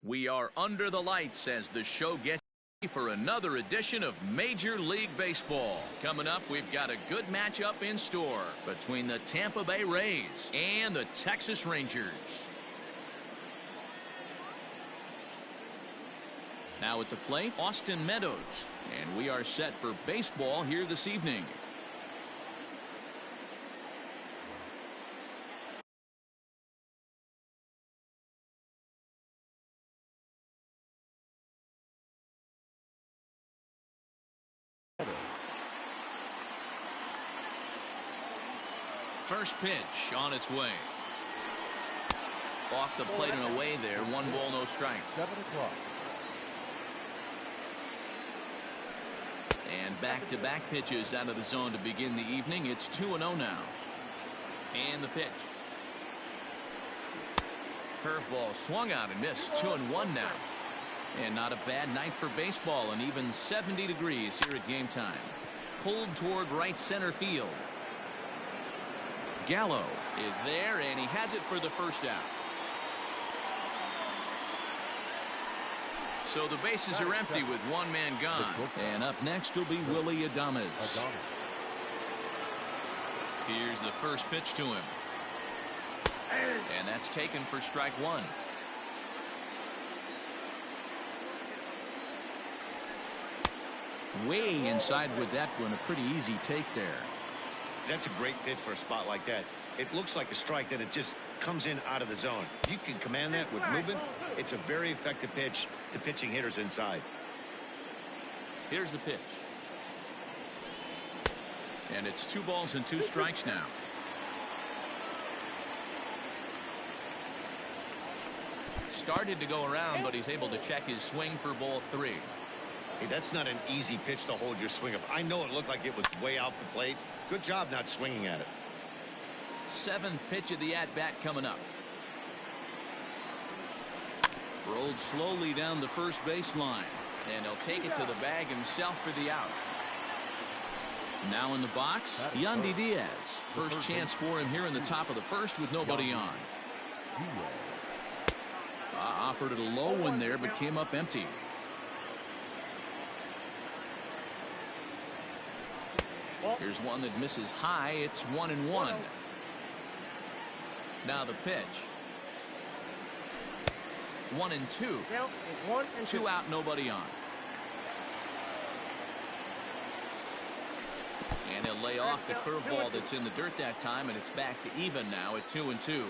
We are under the lights as the show gets ready for another edition of Major League Baseball. Coming up, we've got a good matchup in store between the Tampa Bay Rays and the Texas Rangers. Now at the plate, Austin Meadows, and we are set for baseball here this evening. First pitch on its way. Off the plate and away there. 1 ball, no strikes. 7 o'clock. And back-to-back pitches out of the zone to begin the evening. It's 2-0 now. And the pitch. Curveball swung out and missed. 2-1 now. And not a bad night for baseball. And even 70 degrees here at game time. Pulled toward right center field. Gallo is there, and he has it for the first out. So the bases are empty with 1 man gone. And up next will be Willy Adames. Here's the first pitch to him. And that's taken for strike 1. Way inside with that one. A pretty easy take there. That's a great pitch for a spot like that. It looks like a strike that it just comes in out of the zone. If you can command that with movement, it's a very effective pitch to pitching hitters inside. Here's the pitch. And it's 2 balls and 2 strikes now. Started to go around, but he's able to check his swing for ball 3. Hey, that's not an easy pitch to hold your swing up. I know it looked like it was way off the plate. Good job not swinging at it. 7th pitch of the at-bat coming up. Rolled slowly down the first baseline. And he'll take it to the bag himself for the out. Now in the box, Yandy Diaz. First chance for him here in the top of the first with nobody on. Offered it a low one there, but came up empty. Here's one that misses high. It's 1-1. Now the pitch. 1-2. 2 out, nobody on. And he'll lay off the curveball that's in the dirt that time, and it's back to even now at 2-2.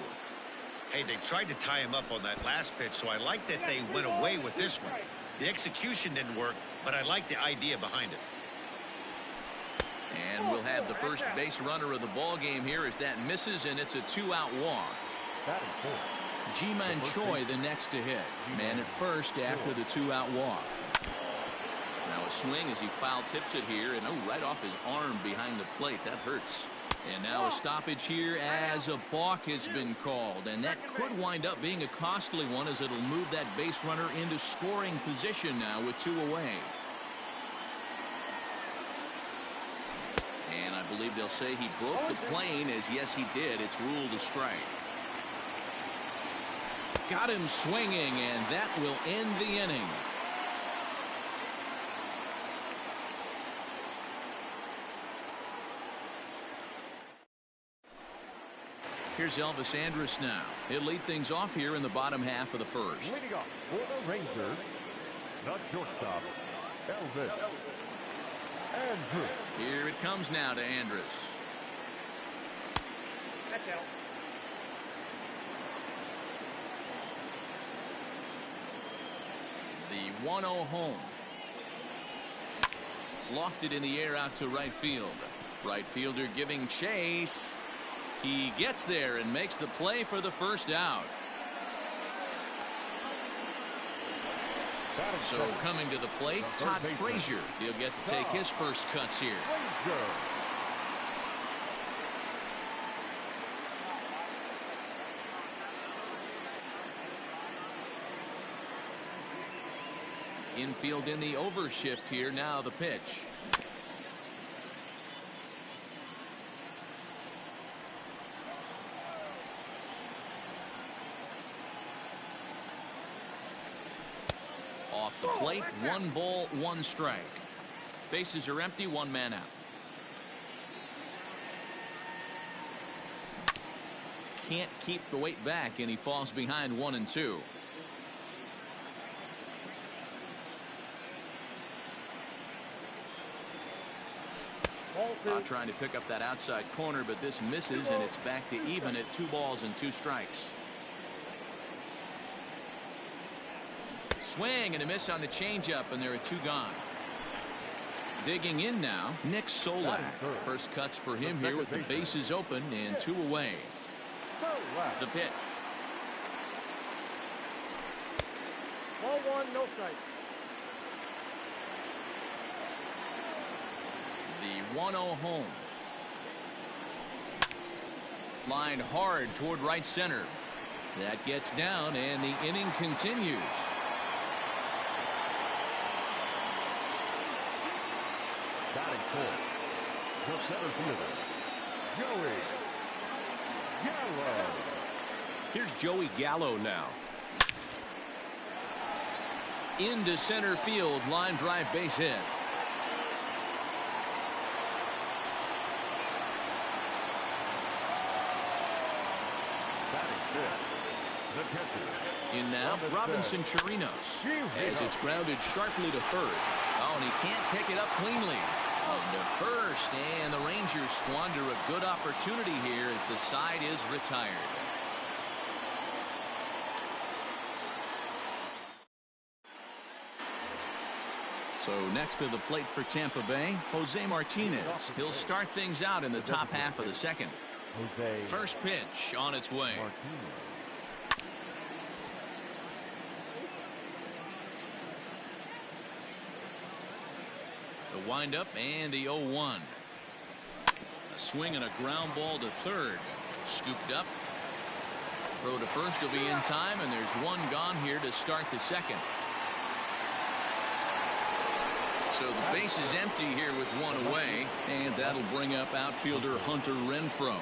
Hey, they tried to tie him up on that last pitch, so I like that they went away with this one. The execution didn't work, but I like the idea behind it. And we'll have the first base runner of the ball game here as that misses, and it's a 2-out walk. Ji-Man Choi the next to hit. Man at first after the 2-out walk. Now a swing as he foul tips it here, and right off his arm behind the plate. That hurts. And now a stoppage here as a balk has been called, and that could wind up being a costly one as it'll move that base runner into scoring position now with 2 away. And I believe they'll say he broke the plane, as yes he did. It's ruled a strike. Got him swinging, and that will end the inning. Here's Elvis Andrus now. He'll lead things off here in the bottom half of the first. Leading off for the Rangers, the shortstop, Elvis Andrus. Here it comes now to Andrus. The 1-0 home. Lofted in the air out to right field. Right fielder giving chase. He gets there and makes the play for the first out. So coming to the plate, Todd Frazier. He'll get to take his first cuts here. Infield in the overshift here. Now the pitch. plate. 1 ball, 1 strike. Bases are empty, 1 man out. Can't keep the weight back, and he falls behind 1-2. Trying to pick up that outside corner, but this misses, and it's back to even at 2 balls and 2 strikes. Swing and a miss on the changeup, and there are 2 gone. Digging in now, Nick Solak. First cuts for him here with the bases open and 2 away. The pitch. Ball 1, no strike. The 1-0 home. Line hard toward right center. That gets down, and the inning continues. Batting fourth, the center fielder, Joey Gallo. Here's Joey Gallo now. Into center field, line drive, base hit. Batting fifth, the catcher. In now, Robinson Chirinos, as it's grounded sharply to first. Oh, and he can't pick it up cleanly. On to first, and the Rangers squander a good opportunity here as the side is retired. So next to the plate for Tampa Bay, Jose Martinez. He'll start things out in the top half of the second. First pitch on its way. The windup and the 0-1. A swing and a ground ball to third. Scooped up. Throw to first will be in time, and there's 1 gone here to start the second. So the base is empty here with 1 away, and that'll bring up outfielder Hunter Renfroe.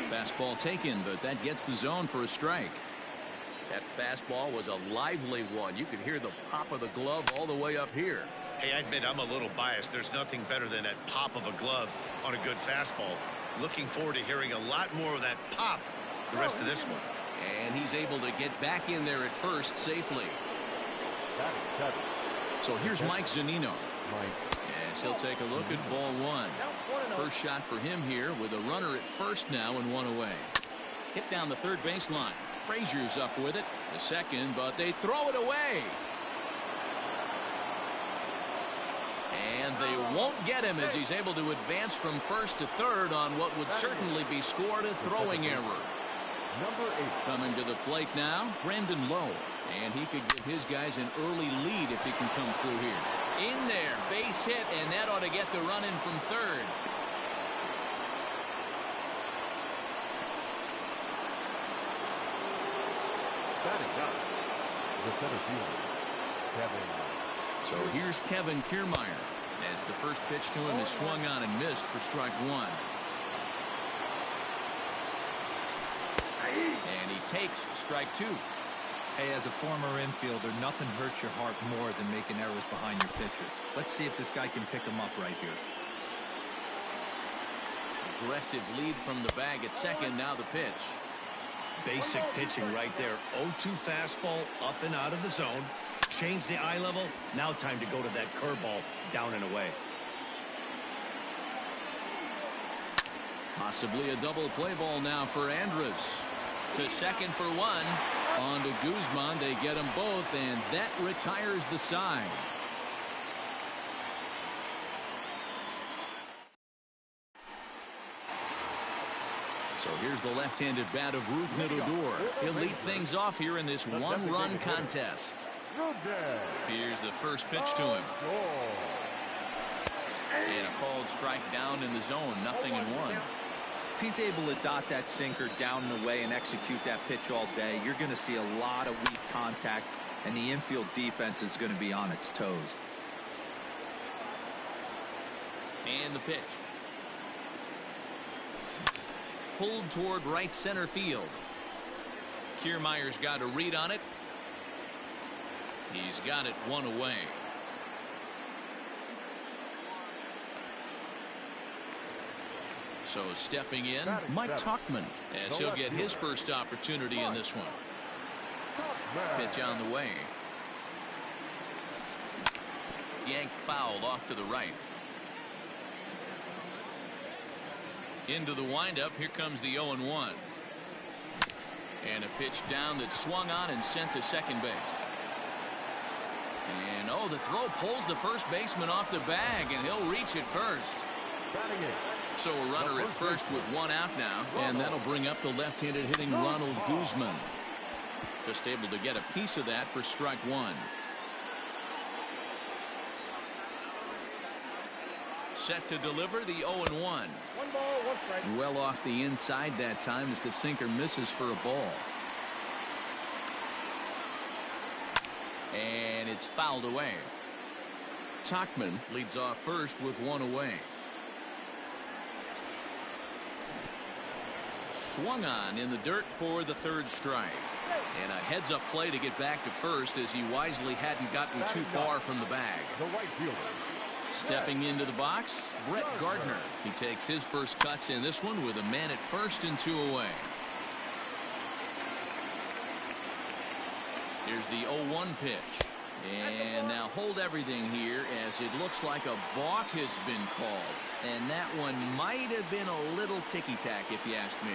Fastball taken, but that gets the zone for a strike. That fastball was a lively one. You could hear the pop of the glove all the way up here. Hey, I admit I'm a little biased. There's nothing better than that pop of a glove on a good fastball. Looking forward to hearing a lot more of that pop the rest of this one. And he's able to get back in there at first safely. So here's Mike Zunino. Yes, he'll take a look at ball 1. First shot for him here with a runner at first now and 1 away. Hit down the third baseline. Frazier's up with it to second, but they throw it away. And they won't get him as he's able to advance from first to third on what would certainly be scored a throwing error. Number 8. Coming to the plate now, Brandon Lowe. And he could give his guys an early lead if he can come through here. In there, base hit, and that ought to get the run in from third. The center fielder, Kevin. So here's Kevin Kiermaier as the first pitch to him is swung on and missed for strike 1. And he takes strike 2. Hey, as a former infielder, nothing hurts your heart more than making errors behind your pitchers. Let's see if this guy can pick them up right here. Aggressive lead from the bag at second. Now the pitch. Basic pitching right there. 0-2 fastball up and out of the zone. Change the eye level. Now time to go to that curveball down and away. Possibly a double play ball now for Andrus. To second for 1. On to Guzman. They get them both, and that retires the side. So here's the left-handed bat of Rougned Odor. He'll lead things off here in this one-run contest. Here's the first pitch to him. And a called strike down in the zone. 0-1. If he's able to dot that sinker down and away and execute that pitch all day, you're going to see a lot of weak contact, and the infield defense is going to be on its toes. And the pitch. Pulled toward right center field. Kiermaier's got a read on it. He's got it one away. So stepping in, Mike Tauchman, as he'll get his first opportunity in this one. Pitch on the way. Yanked foul off to the right. Into the windup. Here comes the 0-1. And a pitch down that swung on and sent to second base. And oh, the throw pulls the first baseman off the bag, and he'll reach it first. So a runner at first with one out now, and that'll bring up the left-handed hitting Ronald Guzman. Just able to get a piece of that for strike one. Set to deliver the 0-1. 1 ball, 1 strike. Well off the inside that time as the sinker misses for a ball. And it's fouled away. Tauchman leads off first with one away. Swung on in the dirt for the third strike. And a heads-up play to get back to first as he wisely hadn't gotten too far from the bag. The right fielder. Stepping into the box, Brett Gardner. He takes his first cuts in this one with a man at first and 2 away. Here's the 0-1 pitch. And now hold everything here as it looks like a balk has been called. And that one might have been a little ticky-tack if you ask me.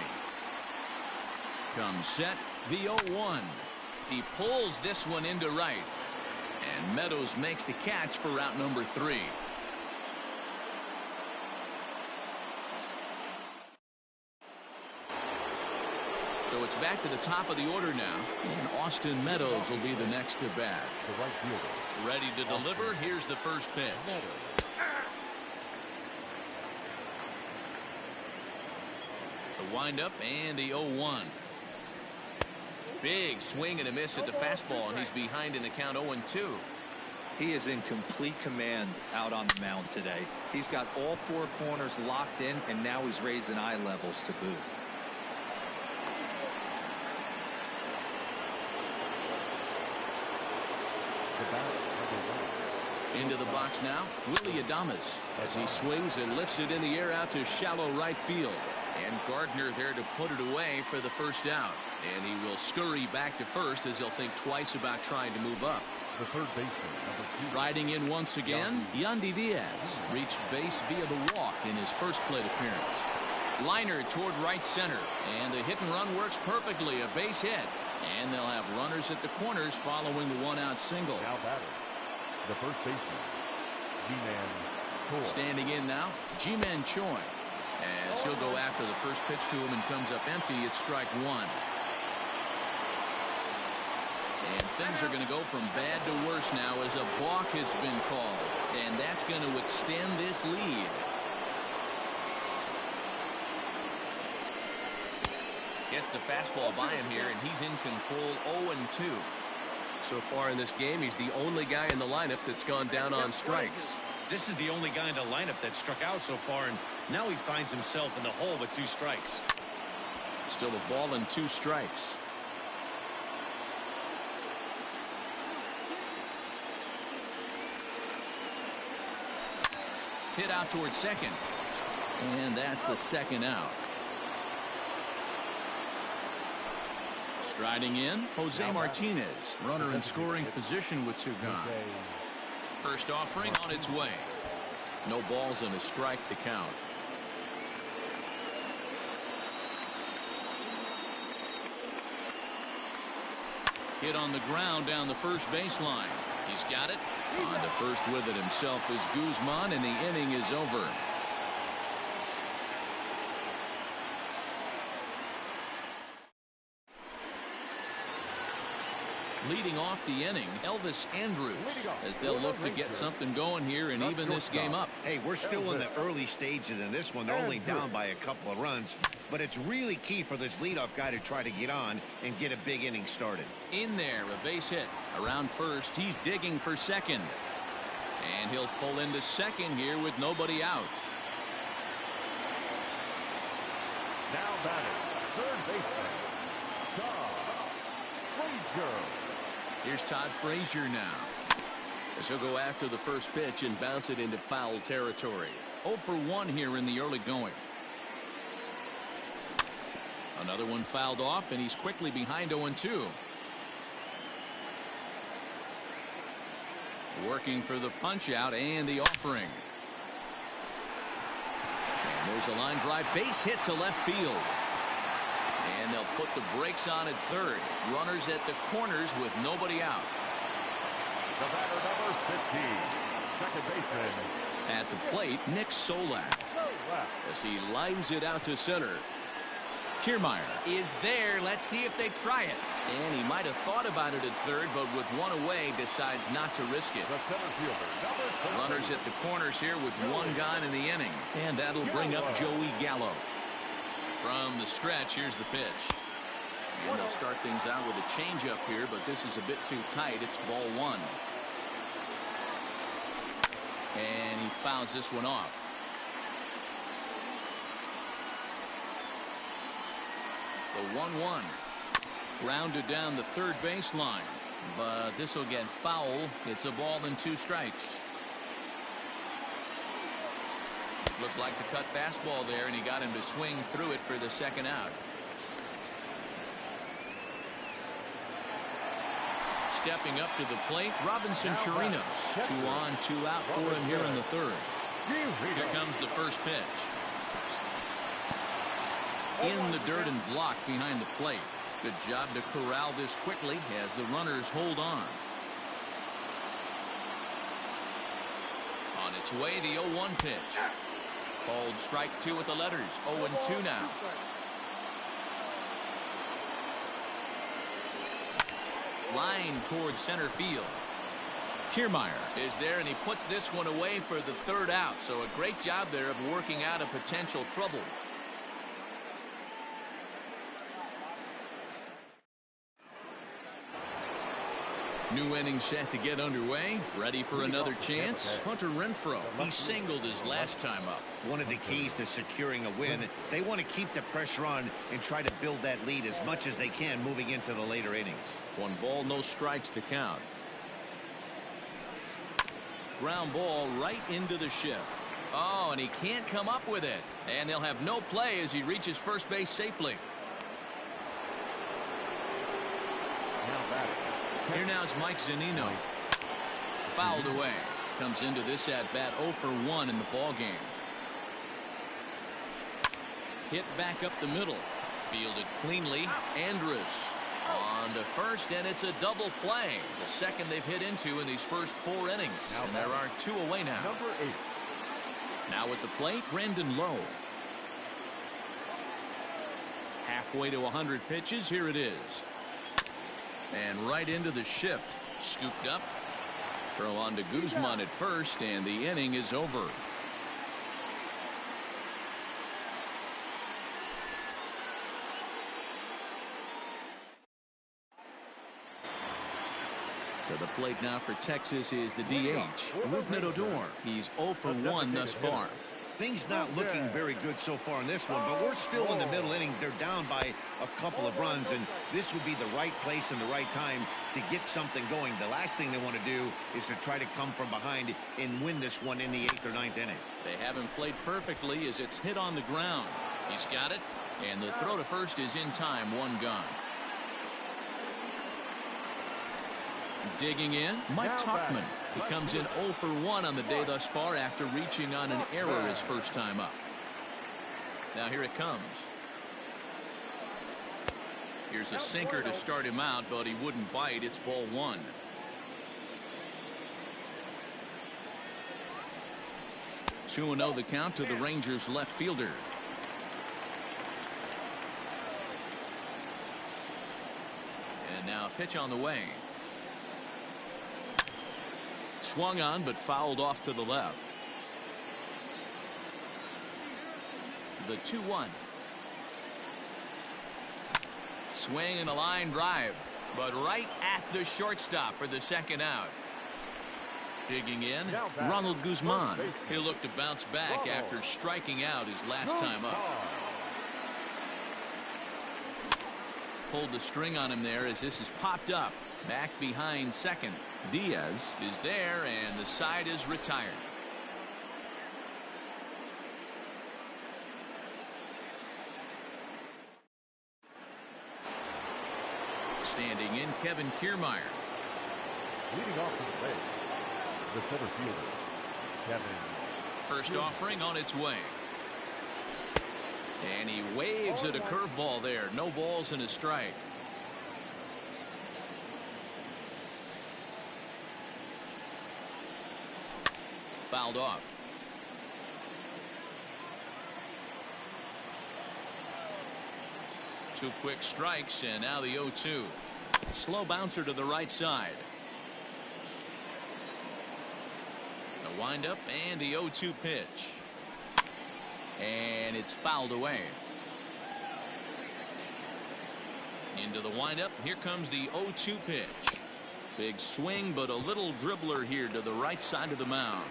Comes set, the 0-1. He pulls this one into right. And Meadows makes the catch for out number 3. So it's back to the top of the order now, and Austin Meadows will be the next to bat. The right fielder. Ready to deliver. Here's the first pitch. The windup and the 0-1. Big swing and a miss at the fastball, and he's behind in the count 0-2. He is in complete command out on the mound today. He's got all 4 corners locked in, and now he's raising eye levels to boot. Into the box now, Willy Adames, as he swings and lifts it in the air out to shallow right field. And Gardner there to put it away for the first out. And he will scurry back to first as he'll think twice about trying to move up. The third baseman, number 2. Riding in once again, Yandy Diaz reached base via the walk in his first plate appearance. Liner toward right center, and the hit and run works perfectly, a base hit. And they'll have runners at the corners following the one-out single. Now batter, the first baseman, Ji-Man Choi. Standing in now, Ji-Man Choi, as he'll go after the first pitch to him and comes up empty. It's strike one. And things are going to go from bad to worse now as a balk has been called. And that's going to extend this lead. Gets the fastball by him here, and he's in control 0-2. So far in this game, he's the only guy in the lineup that's gone down on strikes. This is the only guy in the lineup that struck out so far, and now he finds himself in the hole with 2 strikes. Still a ball and 2 strikes. Hit out towards second. And that's the second out. Striding in, Jose Martinez, runner in scoring position with 2 gone. First offering on its way. No balls and a strike to count. Hit on the ground down the first baseline. He's got it. On to first with it himself is Guzman, and the inning is over. Leading off the inning, Elvis Andrus, as they'll look to get something going here and even this game up. Hey, we're still in the early stages in this one. They're only down by a couple of runs, but it's really key for this leadoff guy to try to get on and get a big inning started. In there, a base hit. Around first, he's digging for second. And he'll pull into second here with nobody out. Now batting, third baseman, Todd Frazier. Here's Todd Frazier now. As he'll go after the first pitch and bounce it into foul territory. 0 for 1 here in the early going. Another one fouled off, and he's quickly behind 0-2. Working for the punch out and the offering. And there's a line drive base hit to left field. And they'll put the brakes on at third. Runners at the corners with nobody out. The batter, number 15, second baseman. At the plate, Nick Solak. As he lines it out to center. Kiermaier is there. Let's see if they try it. And he might have thought about it at third, but with one away, decides not to risk it. The center fielder, number 13. Runners at the corners here with one gone in the inning. And that'll bring up Joey Gallo. From the stretch, here's the pitch. And they'll start things out with a changeup here, but this is a bit too tight. It's ball 1. And he fouls this one off. The 1-1. Grounded down the third baseline. But this will get foul. It's a ball and 2 strikes. Looked like the cut fastball there, and he got him to swing through it for the second out. Stepping up to the plate, Robinson Chirinos. 2 on, 2 out for him here in the third. Here comes the first pitch. In the dirt and blocked behind the plate. Good job to corral this quickly as the runners hold on. On its way, the 0-1 pitch. Called strike 2 with the letters. 0-2 now. Line towards center field. Kiermaier is there, and he puts this one away for the third out. So a great job there of working out a potential trouble. New inning set to get underway. Ready for another chance. Hunter Renfroe. He singled his last time up. One of the keys to securing a win. They want to keep the pressure on and try to build that lead as much as they can moving into the later innings. 1 ball, no strikes to count. Ground ball right into the shift. Oh, and he can't come up with it. And they'll have no play as he reaches first base safely. Here now is Mike Zunino. Fouled away. Comes into this at bat 0 for 1 in the ball game. Hit back up the middle. Fielded cleanly. Andrus on to first, and it's a double play. The second they've hit into in these first 4 innings. And there are 2 away now. Number 8. Now at the plate, Brandon Lowe. Halfway to 100 pitches. Here it is. And right into the shift. Scooped up. Throw on to Guzman at first, and the inning is over. To the plate now for Texas is the DH, Rougned Odor. He's 0 for 1 thus far. Things not looking very good so far in this one, but we're still in the middle innings. They're down by a couple of runs, and this would be the right place and the right time to get something going. The last thing they want to do is to try to come from behind and win this one in the 8th or 9th inning. They haven't played perfectly as it's hit on the ground. He's got it, and the throw to first is in time. 1 gone. Digging in, Mike Tauchman. He comes in 0 for 1 on the day thus far after reaching on an error his first time up. Now here it comes. Here's a sinker to start him out, but he wouldn't bite. It's ball 1. Two 2-0 the count to the Rangers left fielder. And now a pitch on the way. Swung on, but fouled off to the left. The 2-1. Swing and a line drive, but right at the shortstop for the second out. Digging in, Ronald Guzman. He'll look to bounce back after striking out his last time up. Pulled the string on him there as this is popped up. Back behind second. Diaz is there, and the side is retired. Standing in, Kevin Kiermaier. Leading off to the plate, the center fielder, Kevin. First offering on its way. And he waves at a curveball there. No balls and a strike. Fouled off. Two quick strikes, and now the 0-2. Slow bouncer to the right side. The windup and the 0-2 pitch. And it's fouled away. Into the windup. Here comes the 0-2 pitch. Big swing, but a little dribbler here to the right side of the mound.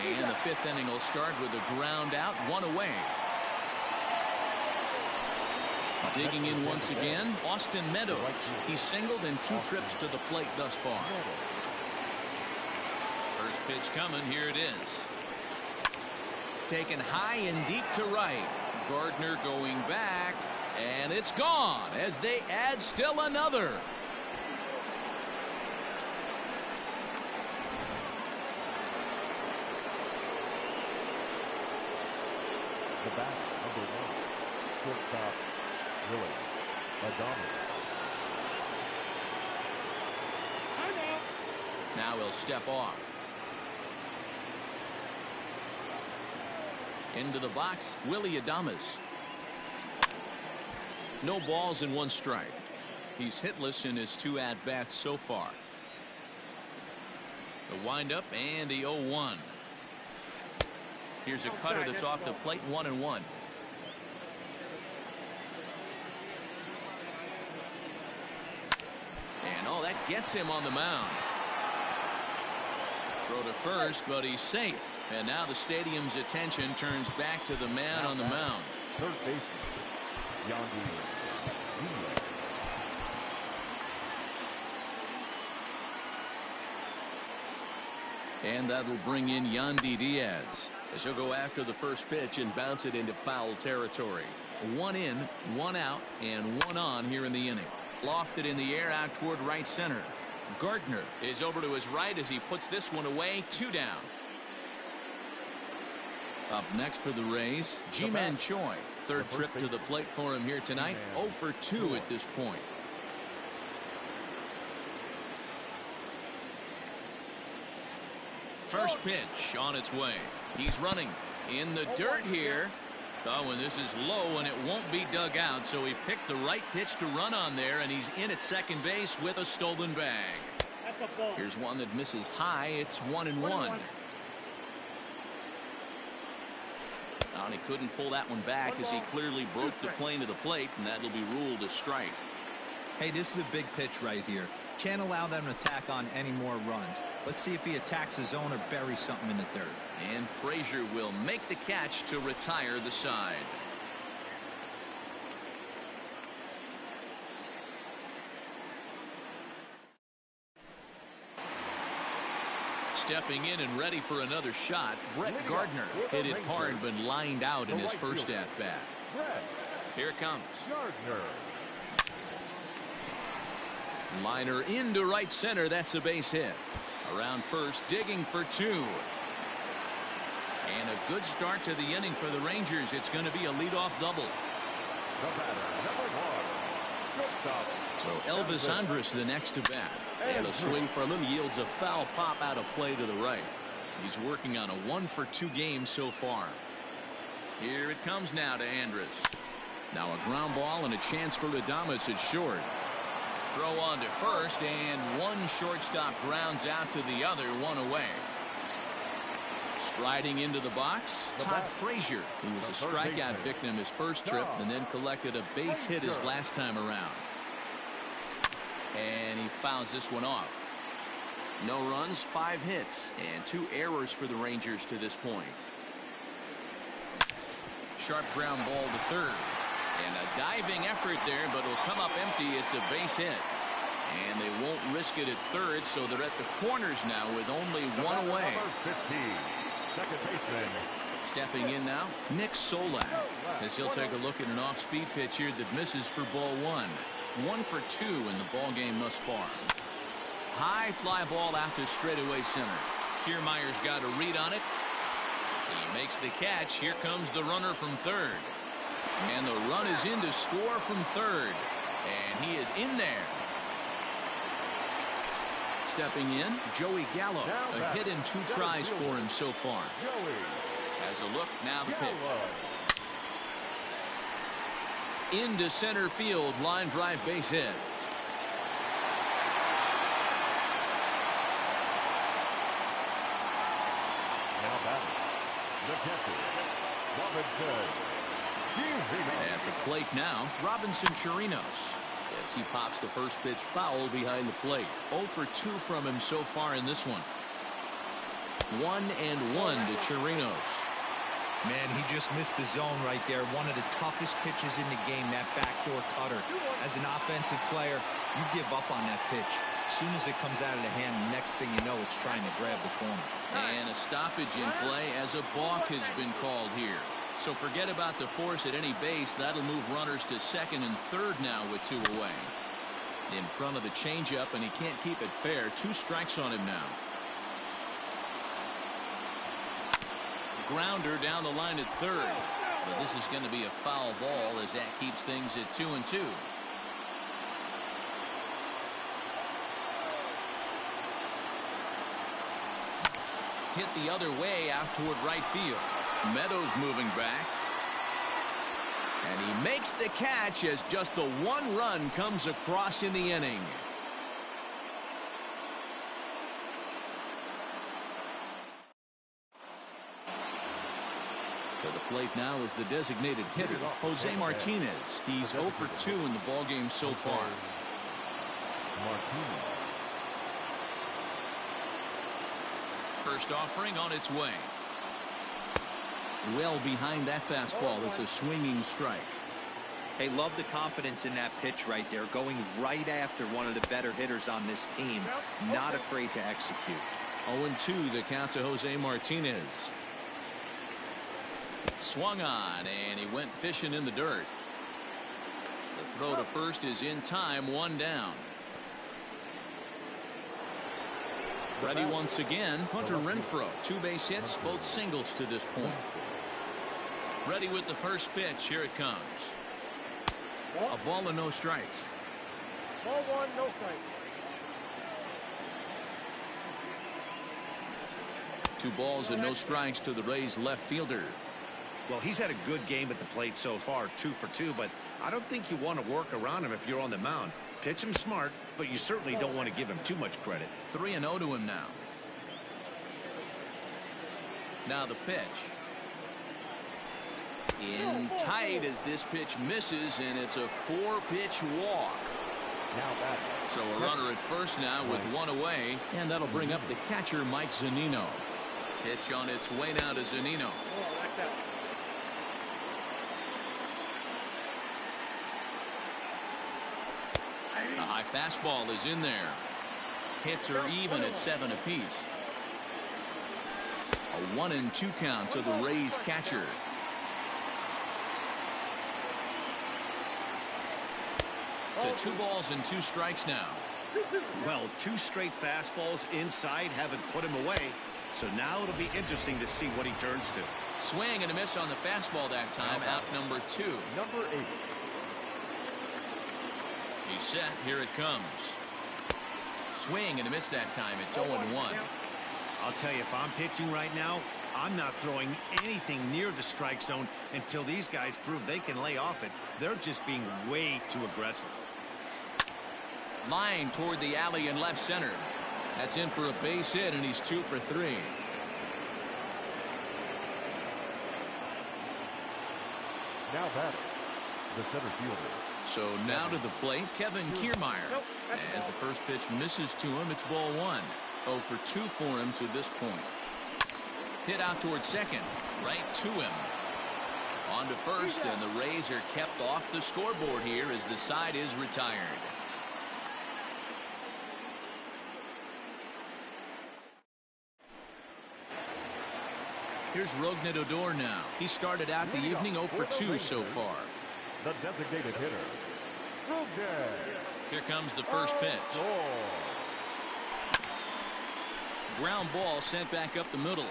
And the fifth inning will start with a ground out, one away. Digging in once again, Austin Meadows. He's singled in 2 trips to the plate thus far. First pitch coming. Here it is. Taken high and deep to right. Gardner going back, and it's gone as they add still another. The bat, number 1, shortstop, Willie Adames. Now he'll step off. Into the box, Willie Adames. No balls and 1 strike. He's hitless in his 2 at-bats so far. The windup and the 0-1. Here's a cutter that's off the plate, 1-1. And oh, that gets him on the mound. Throw to first, but he's safe. And now the stadium's attention turns back to the man on the mound. Third baseman, Yandy Diaz. And that'll bring in Yandy Diaz as he'll go after the first pitch and bounce it into foul territory. 1 in, 1 out, and 1 on here in the inning. Lofted in the air out toward right center. Gardner is over to his right as he puts this one away. 2 down. Up next for the Rays, Ji-Man Choi. Third trip to the plate for him here tonight. 0 for 2 at this point. First pitch on its way. He's running in the dirt here. Oh, and this is low, and it won't be dug out, so he picked the right pitch to run on there, and he's in at second base with a stolen bag. Here's one that misses high. It's 1-1. And he couldn't pull that one back as he clearly broke the plane of the plate, and that'll be ruled a strike. Hey, this is a big pitch right here. Can't allow them to tack on any more runs. Let's see if he attacks his zone or buries something in the dirt. And Frazier will make the catch to retire the side. Stepping in and ready for another shot, Brett Gardner hit it hard but lined out in his first at-bat. Here it comes. Gardner. Liner into right center. That's a base hit. Around first, digging for 2. And a good start to the inning for the Rangers. It's going to be a leadoff double. The batter, number 1, shortstop. So Elvis Andrus the next to bat. And a swing from him yields a foul pop out of play to the right. He's working on a 1 for 2 game so far. Here it comes now to Andrus. Now a ground ball and a chance for Adames at short. Throw on to first, and one shortstop grounds out to the other, 1 away. Striding into the box, Todd Frazier, who was a strikeout victim his first trip and then collected a base hit his last time around. And he fouls this one off. No runs, 5 hits, and 2 errors for the Rangers to this point. Sharp ground ball to third. And a diving effort there, but it'll come up empty. It's a base hit. And they won't risk it at third, so they're at the corners now with only one away. Number 15, second baseman. Stepping in now, Nick Solak, as he'll take a look at an off-speed pitch here that misses for ball one. 1 for 2 in the ball game thus far. High fly ball out to straightaway center. Kiermaier's got a read on it. He makes the catch. Here comes the runner from third. And the run is in to score from third. And he is in there. Stepping in, Joey Gallo. A hit and 2 tries for him so far. As a look, now the pitch. Into center field, line drive base hit. Now batting, the catcher, Robinson Chirinos. At the plate now, Robinson Chirinos. As he pops the first pitch foul behind the plate. 0 for 2 from him so far in this one. 1-1 to Chirinos. Man, he just missed the zone right there. One of the toughest pitches in the game, that backdoor cutter. As an offensive player, you give up on that pitch. As soon as it comes out of the hand, next thing you know, it's trying to grab the corner. And a stoppage in play as a balk has been called here. So forget about the force at any base. That'll move runners to second and third now with 2 away. In front of the changeup, and he can't keep it fair. 2 strikes on him now. Grounder down the line at third. But this is going to be a foul ball as that keeps things at 2-2. Hit the other way out toward right field. Meadows moving back. And he makes the catch as just the 1 run comes across in the inning. To the plate now is the designated hitter, Jose Martinez. He's 0 for 2 in the ballgame so far. Martinez. First offering on its way. Well behind that fastball. It's a swinging strike. Hey, love the confidence in that pitch right there. Going right after one of the better hitters on this team. Not afraid to execute. 0-2 the count to Jose Martinez. Swung on, and he went fishing in the dirt. The throw to first is in time, 1 down. Ready once again, Hunter Renfroe. 2 base hits, both singles to this point. Ready with the first pitch. Here it comes. A ball and no strikes. Ball 1, no strike. 2 balls and no strikes to the Rays left fielder. Well, he's had a good game at the plate so far, 2 for 2, but I don't think you want to work around him if you're on the mound. Pitch him smart, but you certainly don't want to give him too much credit. 3-0 to him now. Now the pitch. In tight as this pitch misses, and it's a 4-pitch walk. Now batting. So a runner at first now with 1 away, and that'll bring up the catcher, Mike Zunino. Pitch on its way now to Zunino. The high fastball is in there. Hits are even at 7 apiece. A 1-2 count to the Rays catcher. To 2 balls and 2 strikes now. Well, 2 straight fastballs inside haven't put him away. So now it'll be interesting to see what he turns to. Swing and a miss on the fastball that time. Out number 2. Number 8. He's set. Here it comes. Swing and a miss that time. It's 0-1. I'll tell you, if I'm pitching right now, I'm not throwing anything near the strike zone until these guys prove they can lay off it. They're just being way too aggressive. Line toward the alley in left center. That's in for a base hit, and he's 2 for 3. Now batting, the center fielder. So now to the plate, Kevin Kiermaier. As the first pitch misses to him, it's ball 1. 0 for 2 for him to this point. Hit out towards second, right to him. On to first, and the Rays are kept off the scoreboard here as the side is retired. Here's Rougned Odor now. He started out the evening 0 for 2 so far. The designated hitter, Rougned. Here comes the first pitch. Ground ball sent back up the middle.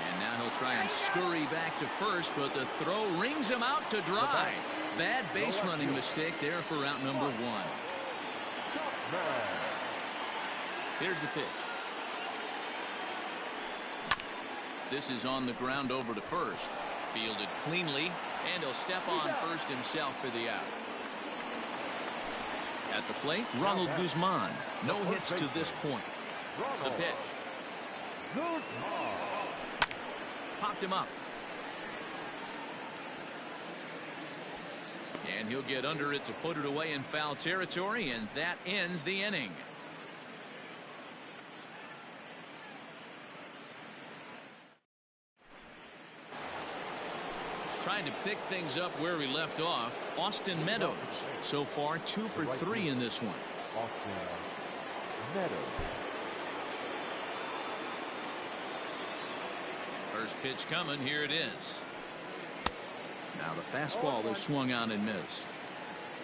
And now he'll try and scurry back to first, but the throw rings him out to dry. Bad base running mistake there for out number 1. Here's the pitch. This is on the ground over to first. Fielded cleanly, and he'll step on first himself for the out. At the plate, Ronald Guzman. No hits to this point. The pitch. Popped him up. And he'll get under it to put it away in foul territory, and that ends the inning. Trying to pick things up where we left off, Austin Meadows. So far, 2 for 3 in this one. Austin Meadows. First pitch coming. Here it is. Now the fastball is swung on and missed.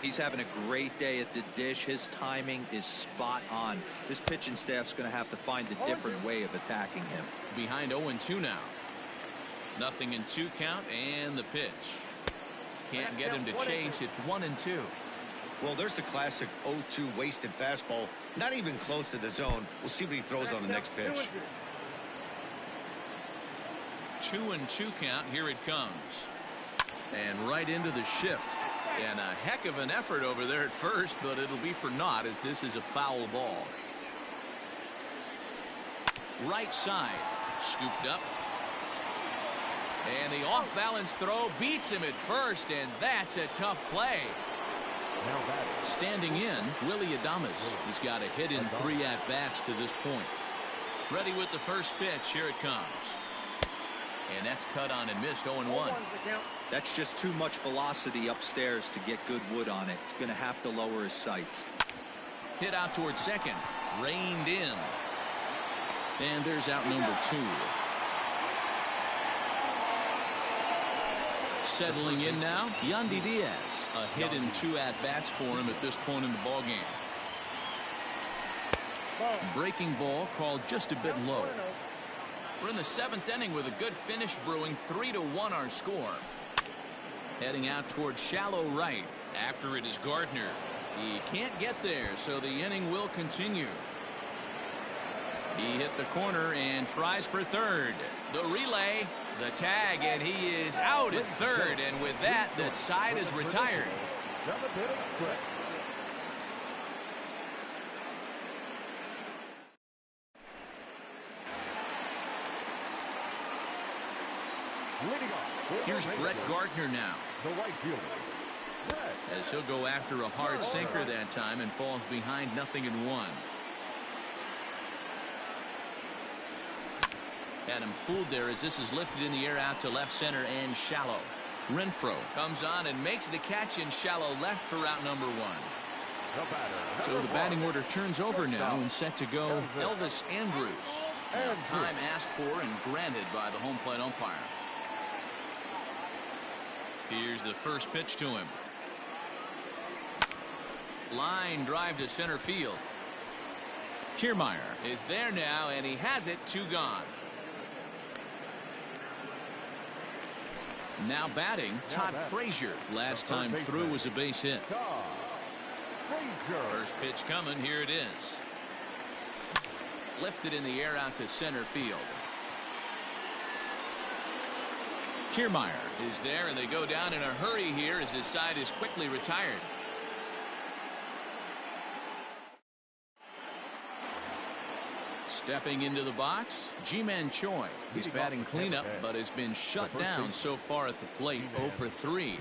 He's having a great day at the dish. His timing is spot on. This pitching staff's going to have to find a different way of attacking him. Behind 0-2 now. Nothing in 2 count, and the pitch. Can't get him to chase. It's 1-2. Well, there's the classic 0-2 wasted fastball. Not even close to the zone. We'll see what he throws on the next pitch. 2-2 count. Here it comes. And right into the shift. And a heck of an effort over there at first, but it'll be for naught as this is a foul ball. Right side. Scooped up. And the off-balance throw beats him at first, and that's a tough play. Standing in, Willy Adames. He's got a hit in 3 at-bats to this point. Ready with the first pitch. Here it comes. And that's cut on and missed. 0-1. That's just too much velocity upstairs to get good wood on it. It's going to have to lower his sights. Hit out towards second. Reined in. And there's out number 2. Settling in now, Yandy Diaz. A hit in 2 at-bats for him at this point in the ballgame. Breaking ball called just a bit low. We're in the 7th inning with a good finish brewing. 3-1 our score. Heading out towards shallow right. After it is Gardner. He can't get there, so the inning will continue. He hit the corner and tries for third. The relay, the tag, and he is out at third. And with that, the side is retired. Here's Brett Gardner now. The right fielder, as he'll go after a hard sinker that time and falls behind 0-1. Had him fooled there as this is lifted in the air out to left center and shallow. Renfroe comes on and makes the catch in shallow left for out number 1. So the batting order turns over now and set to go Elvis Andrus. Time asked for and granted by the home plate umpire. Here's the first pitch to him. Line drive to center field. Kiermaier is there now, and he has it. 2 gone. Now batting, Todd Frazier. Last time through was a base hit. First pitch coming. Here it is. Lifted in the air out to center field. Kiermaier is there, and they go down in a hurry here as his side is quickly retired. Stepping into the box, Ji-Man Choi. He's batting cleanup, but has been shut down so far at the plate. 0 for 3.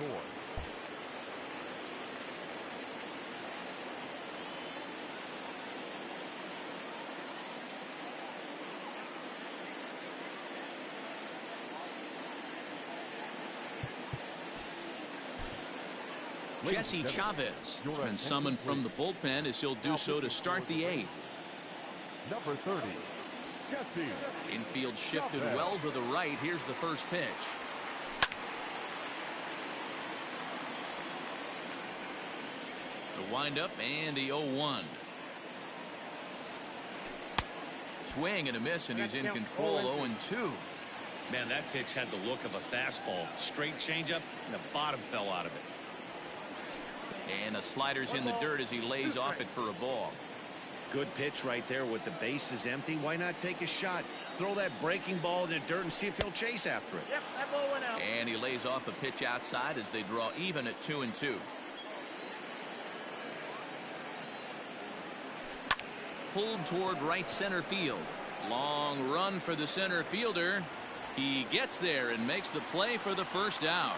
Jesse Chavez has been summoned from the bullpen as he'll do so to start the 8th. Number 30, Jesse. Infield shifted well to the right. Here's the first pitch. The windup and the 0-1. Swing and a miss, and he's in control. 0-2. Man, that pitch had the look of a fastball. Straight changeup, and the bottom fell out of it. And a slider's in the dirt as he lays off it for a ball. Good pitch right there with the bases empty. Why not take a shot? Throw that breaking ball in the dirt and see if he'll chase after it. Yep, that ball went out. And he lays off a pitch outside as they draw even at 2-2. Pulled toward right center field. Long run for the center fielder. He gets there and makes the play for the first out.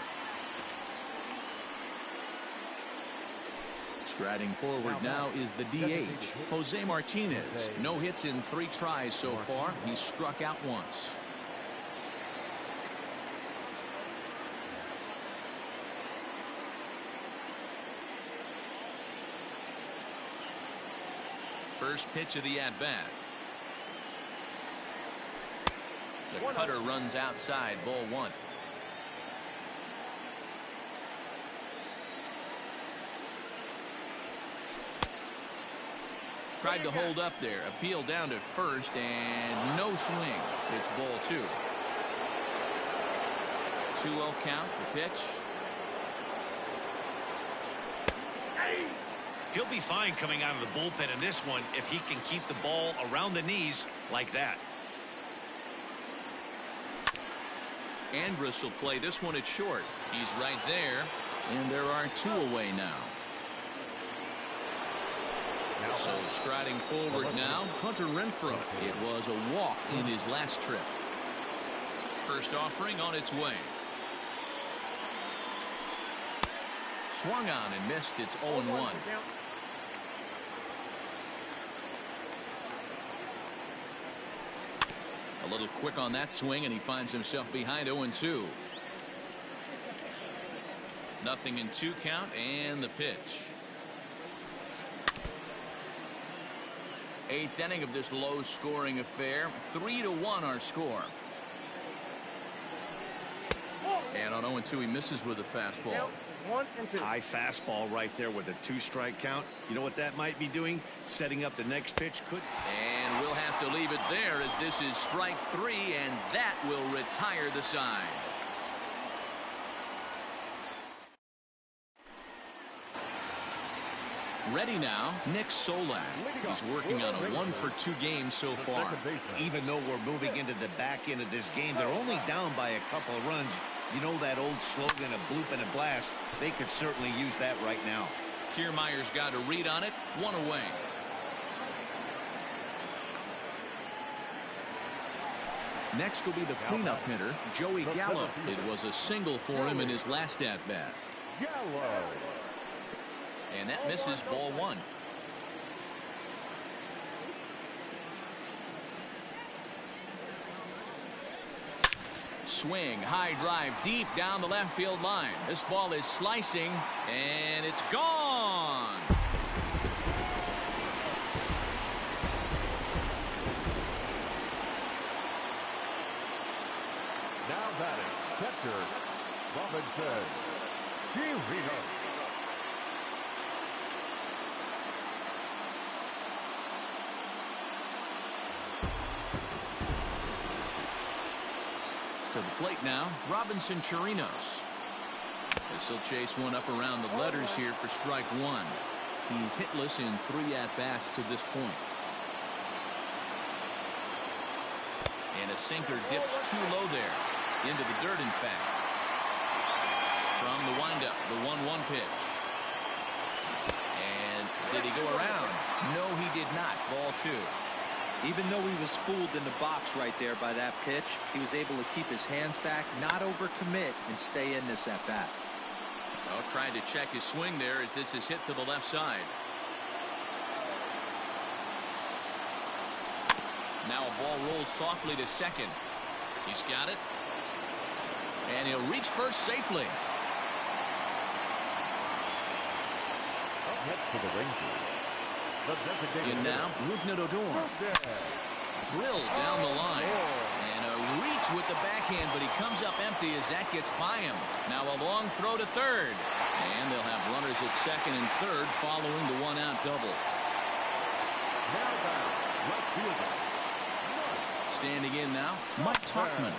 Striding forward now is the DH, Jose Martinez. No hits in 3 tries so far. He's struck out once. First pitch of the at-bat. The cutter runs outside, ball 1. Tried to hold up there. Appeal down to first, and no swing. It's ball 2. 2-0 count. The pitch. He'll be fine coming out of the bullpen in this one if he can keep the ball around the knees like that. Andrus will play this one at short. He's right there, and there are 2 away now. So striding forward now, Hunter Renfroe. It was a walk in his last trip. First offering on its way. Swung on and missed. It's 0-1. A little quick on that swing, and he finds himself behind 0-2. Nothing in 2 count, and the pitch. 8th inning of this low-scoring affair. 3-1 our score. And on 0-2, he misses with a fastball. 1-2. High fastball right there with a 2-strike count. You know what that might be doing? Setting up the next pitch. And we'll have to leave it there as this is strike 3, and that will retire the side. Ready now, Nick Solak. He's working on a 1-for-2 game so far. Even though we're moving into the back end of this game, they're only down by a couple of runs. You know that old slogan of bloop and a blast. They could certainly use that right now. Kiermaier's got a read on it. 1 away. Next will be the cleanup hitter, Joey Gallo. It was a single for him in his last at-bat. Gallo. And that misses, ball 1. Swing, high drive, deep down the left field line. This ball is slicing, and it's gone. Now batting, catcher, Robinson Chirinos. To the plate now, Robinson Chirinos. This will chase one up around the letters here for strike 1. He's hitless in 3 at-bats to this point. And a sinker dips too low there. Into the dirt, in fact. From the windup, the 1-1 pitch. And did he go around? No, he did not. Ball 2. Even though he was fooled in the box right there by that pitch, he was able to keep his hands back, not overcommit, and stay in this at-bat. Well, trying to check his swing there as this is hit to the left side. Now a ball rolls softly to second. He's got it. And he'll reach first safely. Up next to the Rangers. The designated In now, Rougned Odor. Drilled down the line. And a reach with the backhand, but he comes up empty as that gets by him. Now a long throw to third. And they'll have runners at second and third following the one-out double. Now down, left fielder. Standing in now, Mike Tauchman.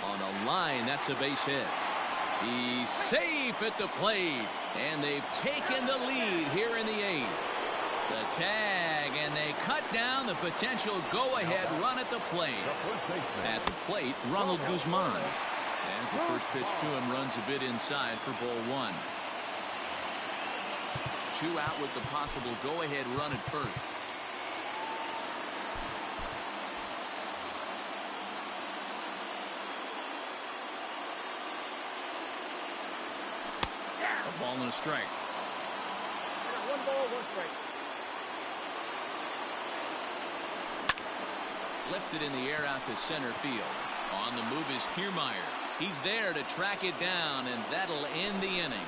On a line, that's a base hit. He's safe at the plate. And they've taken the lead here in the eighth. The tag, and they cut down the potential go-ahead run at the plate. At the plate, Ronald Guzman. As the first pitch to him runs a bit inside for ball one. 2 out with the possible go-ahead run at first. A ball and a strike. 1 ball, 1 strike. Lifted in the air out to center field. On the move is Kiermaier. He's there to track it down, and that'll end the inning.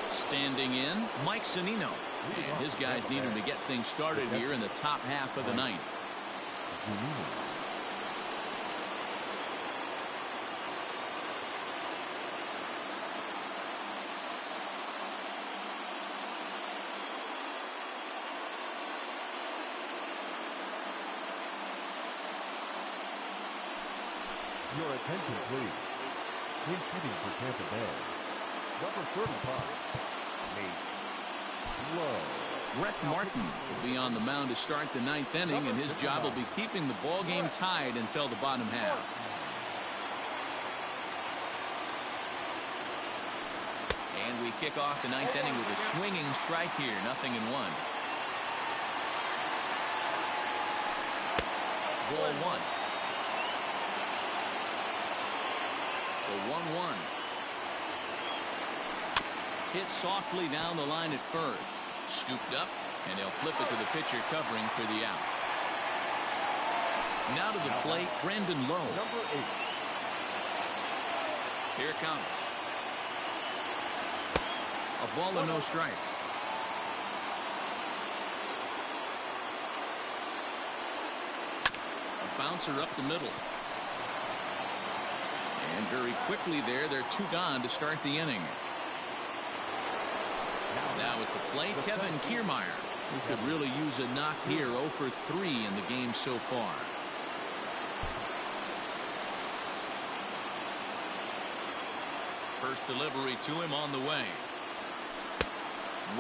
Standing in, Mike Zunino. And his guys need him to get things started here in the top half of the ninth. Your attention, please. Clean hitting for Tampa Bay. Number 35, Nate Lowe. Brett Martin will be on the mound to start the ninth inning, and his job will be keeping the ball game tied until the bottom half. And we kick off the ninth inning with a swinging strike here, 0-1. Ball one. The 1-1. Hit softly down the line at first. Scooped up, and they'll flip it to the pitcher covering for the out. Now to the plate, Brandon Lowe. Number 8. Here it comes. A ball and no strikes. A bouncer up the middle. And very quickly there, they're 2 gone to start the inning. Now at the plate, Kevin Kiermaier, who could really use a knock here. 0 for 3 in the game so far. First delivery to him on the way.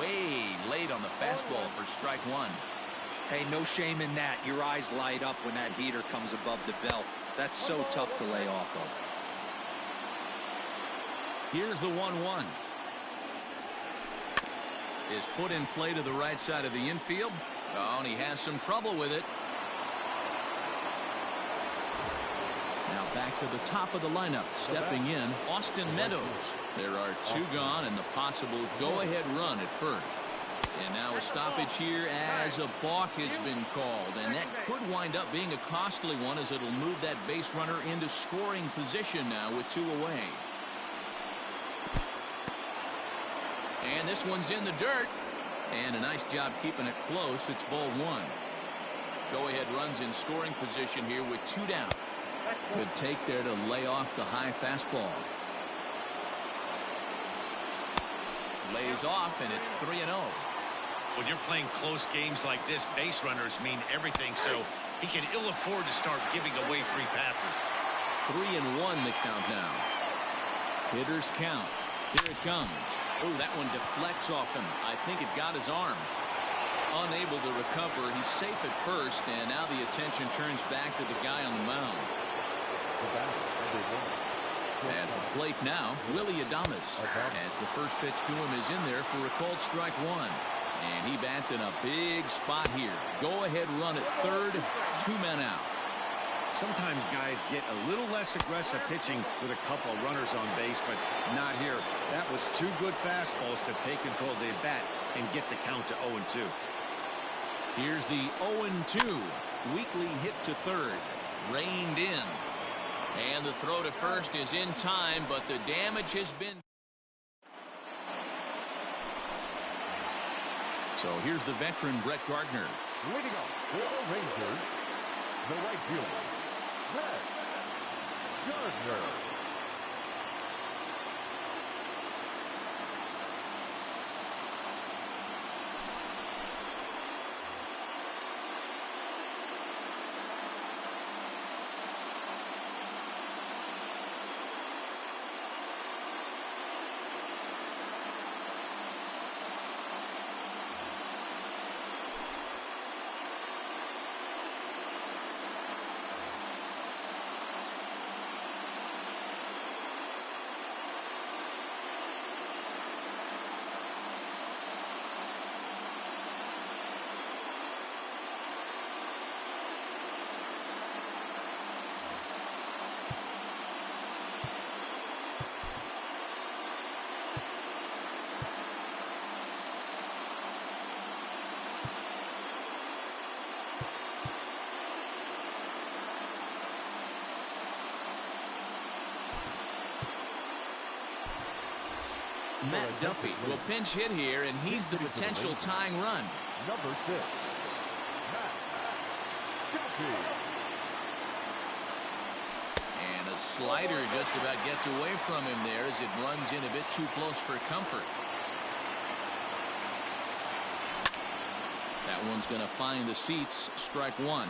Way late on the fastball for strike one. Hey, no shame in that. Your eyes light up when that heater comes above the belt. That's so tough to lay off of. Here's the 1-1. Is put in play to the right side of the infield. Oh, and he has some trouble with it. Now back to the top of the lineup. Stepping in, Austin Meadows. There are 2 gone and the possible go-ahead run at first. And now a stoppage here as a balk has been called. And that could wind up being a costly one, as it'll move that base runner into scoring position now with 2 away. And this one's in the dirt. And a nice job keeping it close. It's ball 1. Go-ahead runs in scoring position here with 2 down. Good take there to lay off the high fastball. Lays off, and it's 3-0. When you're playing close games like this, base runners mean everything, so he can ill afford to start giving away free passes. 3-1 the count now. Hitters count. Here it comes. Oh, that one deflects off him. I think it got his arm. Unable to recover. He's safe at first, and now the attention turns back to the guy on the mound. At the plate now, Willy Adames, as the first pitch to him is in there for a called strike 1. And he bats in a big spot here. Go-ahead run at third, 2 men out. Sometimes guys get a little less aggressive pitching with a couple of runners on base, but not here. That was 2 good fastballs to take control of the bat and get the count to 0-2. Here's the 0-2. Weekly hit to third. Reined in. And the throw to first is in time, but the damage has been. So here's the veteran Brett Gardner. Leading off for the Rangers, the right fielder, Brett Gardner. Matt Duffy will pinch hit here, and he's the potential tying run. Number 6, Matt Duffy. And a slider just about gets away from him there as it runs in a bit too close for comfort. That one's going to find the seats. Strike one.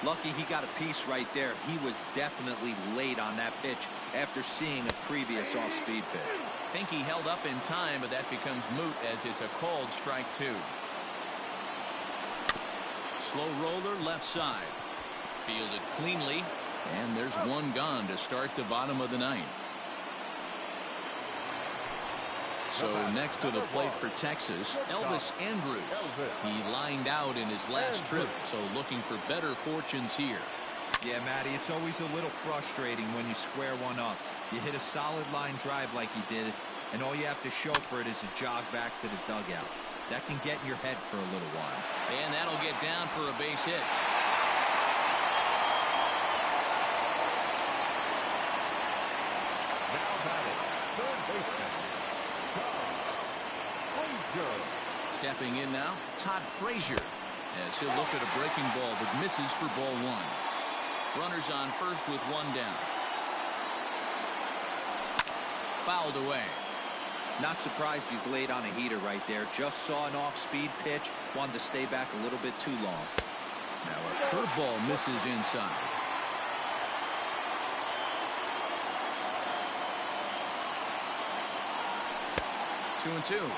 Lucky he got a piece right there. He was definitely late on that pitch after seeing a previous off-speed pitch. Think he held up in time, but that becomes moot as it's a called strike two. Slow roller left side. Fielded cleanly, and there's one gone to start the bottom of the ninth. So next to the plate for Texas, Elvis Andrus. He lined out in his last trip, so looking for better fortunes here. Yeah, Matty, it's always a little frustrating when you square one up. You hit a solid line drive like he did, and all you have to show for it is a jog back to the dugout. That can get in your head for a little while. And that'll get down for a base hit. Now batting, third baseman, Todd Frazier. Stepping in now, Todd Frazier, as he'll look at a breaking ball that misses for ball one. Runners on first with one down. Fouled away. Not surprised he's late on a heater right there. Just saw an off-speed pitch. Wanted to stay back a little bit too long. Now a curveball misses inside. Two and two.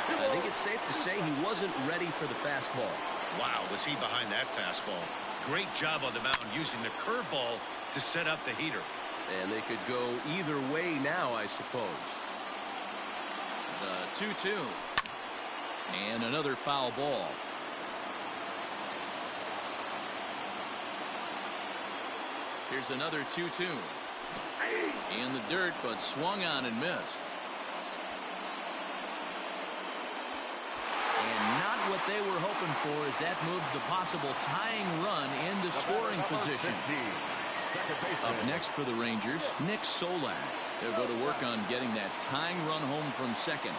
I think it's safe to say he wasn't ready for the fastball. Wow, was he behind that fastball. Great job on the mound using the curveball to set up the heater. And they could go either way now, I suppose. The 2-2. And another foul ball. Here's another 2-2. In the dirt, but swung on and missed. And not what they were hoping for as that moves the possible tying run into scoring position. Up next for the Rangers, Nick Solak. They'll go to work on getting that tying run home from second.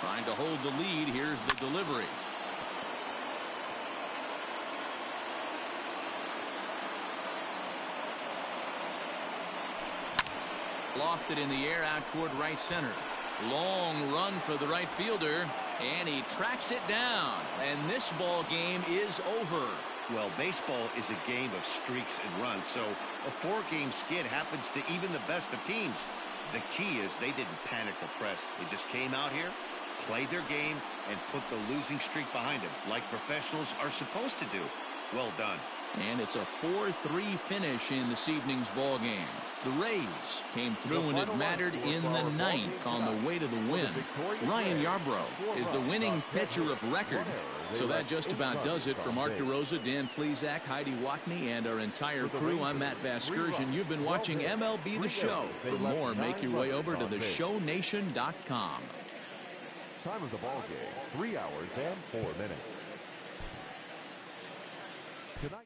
Trying to hold the lead. Here's the delivery. Lofted in the air out toward right center. Long run for the right fielder, and he tracks it down. And this ball game is over. Well, baseball is a game of streaks and runs, so a 4-game skid happens to even the best of teams. The key is they didn't panic or press. They just came out here, played their game, and put the losing streak behind them, like professionals are supposed to do. Well done. And it's a 4-3 finish in this evening's ball game. The Rays came through when it mattered in the ninth on the way to the win. Ryan Yarbrough is the winning pitcher of record. So that just about does it for Mark DeRosa, Dan Plesac, Heidi Watney, and our entire crew. I'm Matt Vasgersian. You've been watching MLB The Show. For more, make your way over to theshownation.com. Time of the ball game, 3 hours and 4 minutes. Tonight.